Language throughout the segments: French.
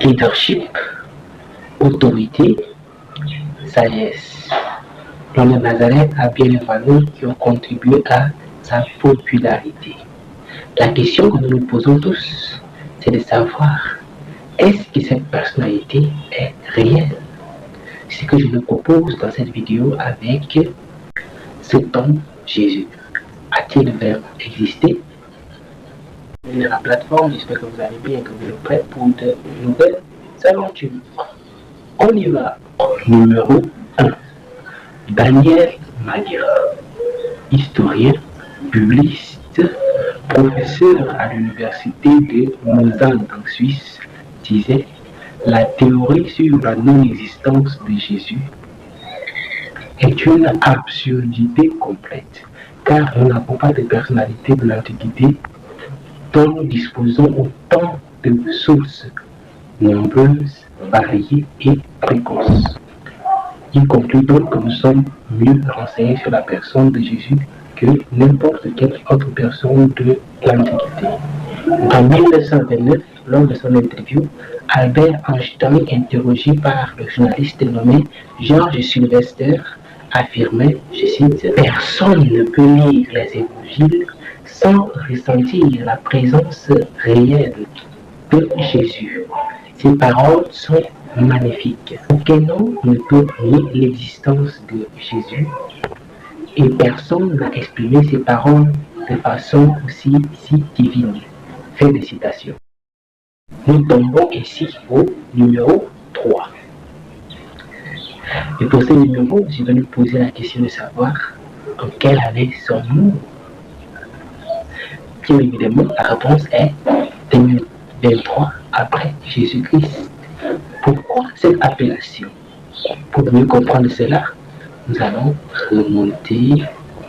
leadership, autorité, sagesse. L'homme de Nazareth a bien les valeurs qui ont contribué à sa popularité. La question que nous nous posons tous, c'est de savoir, est-ce que cette personnalité est réelle? C'est ce que je me propose dans cette vidéo avec cet homme, Jésus. A-t-il vraiment existé? Bienvenue à la plateforme, j'espère que vous allez bien et que vous êtes prêts pour de nouvelles aventures. On y va. Numéro 1. Daniel Maguire, historien, publiciste, professeur à l'université de Lausanne en Suisse, disait: la théorie sur la non-existence de Jésus est une absurdité complète, car nous n'avons pas de personnalité de l'Antiquité dont nous disposons autant de sources nombreuses, variées et précoces. Il conclut donc que nous sommes mieux renseignés sur la personne de Jésus que n'importe quelle autre personne de l'Antiquité. En 1929, lors de son interview, Albert Einstein, interrogé par le journaliste nommé George Sylvester, affirmait, je cite, « Personne ne peut lire les évangiles sans ressentir la présence réelle de Jésus. Ces paroles sont magnifiques. Aucun homme ne peut nier l'existence de Jésus et personne n'a exprimé ces paroles de façon aussi si divine. » Fin de citation. Nous tombons ici au numéro 3. Et pour ce numéro, je vais nous poser la question de savoir en quelle année sommes-nous. Bien évidemment, la réponse est 2023 après Jésus-Christ. Pourquoi cette appellation? Pour mieux comprendre cela, nous allons remonter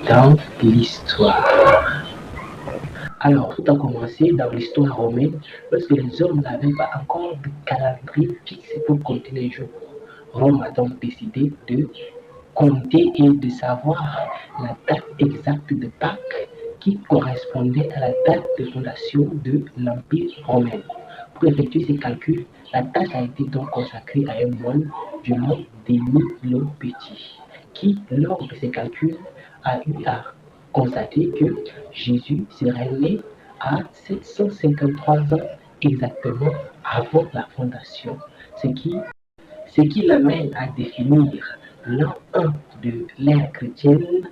dans l'histoire. Alors, tout a commencé dans l'histoire romaine, lorsque les hommes n'avaient pas encore de calendrier fixe pour compter les jours. Rome a donc décidé de compter et de savoir la date exacte de Pâques qui correspondait à la date de fondation de l'Empire romain. Pour effectuer ces calculs, la tâche a été donc consacrée à un moine du nom d'Émile le Petit, qui, lors de ses calculs, a eu à constater que Jésus serait né à 753 ans exactement avant la fondation, ce qui l'amène à définir l'an 1 de l'ère chrétienne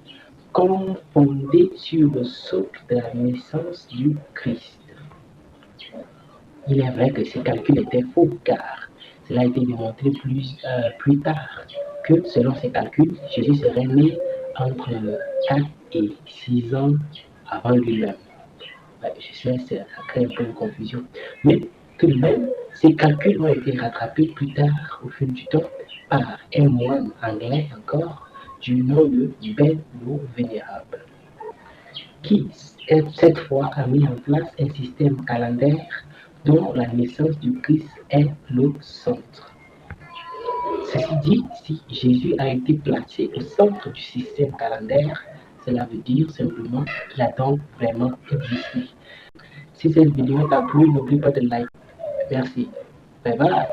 comme fondé sur le socle de la naissance du Christ. Il est vrai que ces calculs étaient faux, car cela a été démontré plus tard que, selon ces calculs, Jésus serait né entre 4 et 6 ans avant lui-même. Je sais, ça crée un peu de confusion. Mais tout de même, ces calculs ont été rattrapés plus tard, au fil du temps, par un moine anglais encore, du nom de Beno Vénérable, qui, cette fois, a mis en place un système calendaire dont la naissance du Christ est le centre. Ceci dit, si Jésus a été placé au centre du système calendaire, cela veut dire simplement qu'il a donc vraiment existé. Si cette vidéo t'a plu, n'oublie pas de liker. Merci. Bye bye.